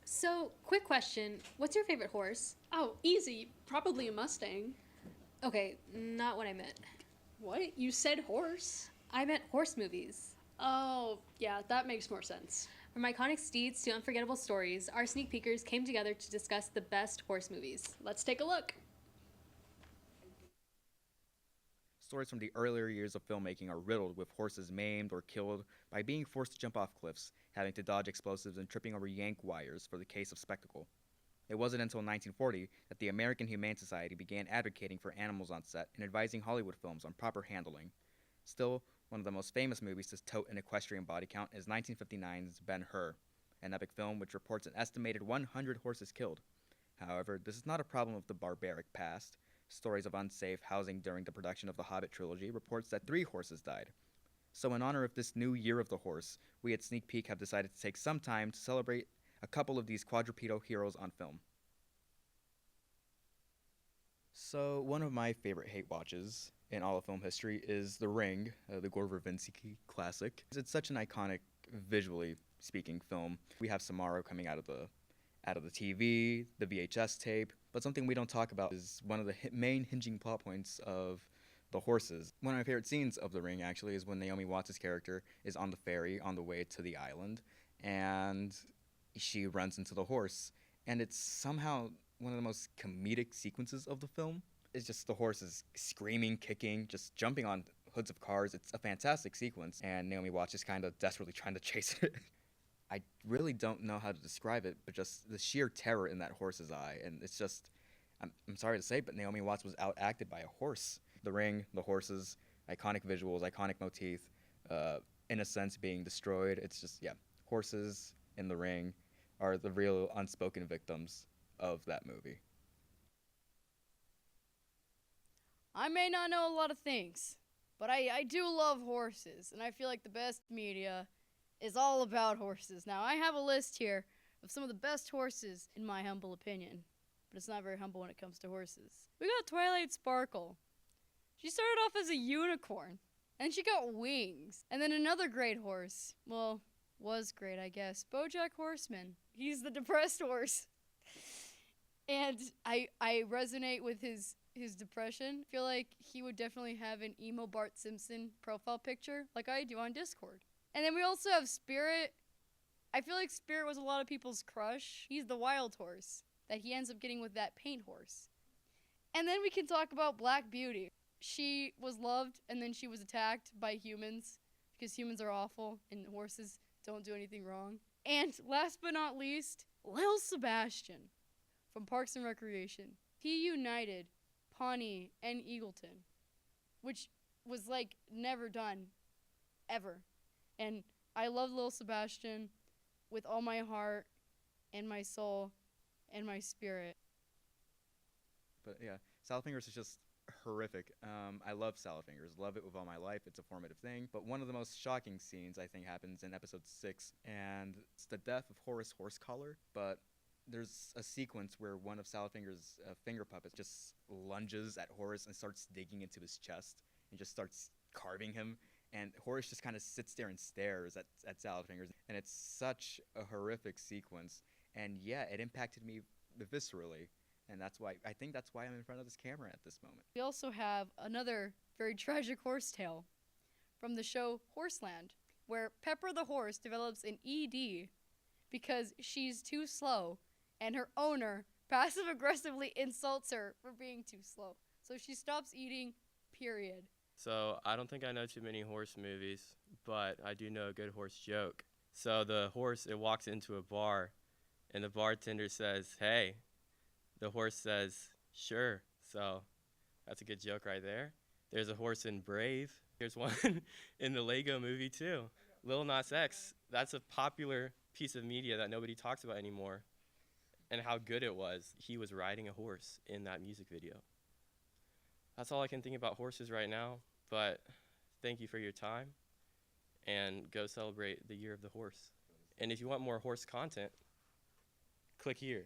So, quick question. What's your favorite horse? Oh, easy. Probably a Mustang. Okay, not what I meant. What? You said horse. I meant horse movies. Oh, yeah, that makes more sense. From iconic steeds to unforgettable stories, our sneak peekers came together to discuss the best horse movies. Let's take a look. Stories from the earlier years of filmmaking are riddled with horses maimed or killed by being forced to jump off cliffs, having to dodge explosives, and tripping over yank wires for the case of spectacle. It wasn't until 1940 that the American Humane Society began advocating for animals on set and advising Hollywood films on proper handling. Still, one of the most famous movies to tote an equestrian body count is 1959's Ben-Hur, an epic film which reports an estimated 100 horses killed. However, this is not a problem of the barbaric past. Stories of unsafe housing during the production of the Hobbit trilogy reports that 3 horses died. So in honor of this new year of the horse, we at Sneak Peek have decided to take some time to celebrate a couple of these quadrupedal heroes on film. So one of my favorite hate watches in all of film history is The Ring, the Gore Verbinski classic. It's such an iconic, visually speaking film. We have Samaro coming out of the TV, the VHS tape, but something we don't talk about is one of the main hinging plot points of the horses. One of my favorite scenes of The Ring, actually, is when Naomi Watts' character is on the ferry on the way to the island, and she runs into the horse, and it's somehow one of the most comedic sequences of the film. It's just the horse is screaming, kicking, just jumping on hoods of cars. It's a fantastic sequence, and Naomi Watts is kind of desperately trying to chase it. I really don't know how to describe it, but just the sheer terror in that horse's eye. And it's just, I'm sorry to say, but Naomi Watts was outacted by a horse. The ring, the horses, iconic visuals, iconic motif, in a sense being destroyed. It's just, yeah, horses in the ring are the real unspoken victims of that movie. I may not know a lot of things, but I do love horses, and I feel like the best media is all about horses. Now, I have a list here of some of the best horses, in my humble opinion, but it's not very humble when it comes to horses. We got Twilight Sparkle. She started off as a unicorn, and she got wings. And then another great horse, well, was great, I guess, BoJack Horseman. He's the depressed horse. And I resonate with his depression. I feel like he would definitely have an emo Bart Simpson profile picture like I do on Discord. And then we also have Spirit. I feel like Spirit was a lot of people's crush. He's the wild horse that he ends up getting with that paint horse. And then we can talk about Black Beauty. She was loved and then she was attacked by humans because humans are awful and horses don't do anything wrong. And last but not least, Lil Sebastian from Parks and Recreation. He united Pawnee and Eagleton, which was like never done, ever. And I love Lil Sebastian with all my heart and my soul and my spirit. But yeah, Salad is just horrific. I love Salad love it with all my life. It's a formative thing. But one of the most shocking scenes, I think, happens in episode 6, and it's the death of Horace Horsecollar. But there's a sequence where one of Salad finger puppets just lunges at Horace and starts digging into his chest and just starts carving him. And Horace just kind of sits there and stares at Salad Fingers. And it's such a horrific sequence. And yeah, it impacted me viscerally. And I think that's why I'm in front of this camera at this moment. We also have another very tragic horse tale from the show Horseland, where Pepper the horse develops an ED because she's too slow, and her owner passive-aggressively insults her for being too slow. So she stops eating, period. So I don't think I know too many horse movies, but I do know a good horse joke. So the horse, it walks into a bar, and the bartender says, "Hey." The horse says, "Sure." So that's a good joke right there. There's a horse in Brave. There's one in the Lego movie too. Lil Nas X. That's a popular piece of media that nobody talks about anymore. And how good it was. He was riding a horse in that music video. That's all I can think about horses right now. But thank you for your time. And go celebrate the year of the horse. And if you want more horse content, click here.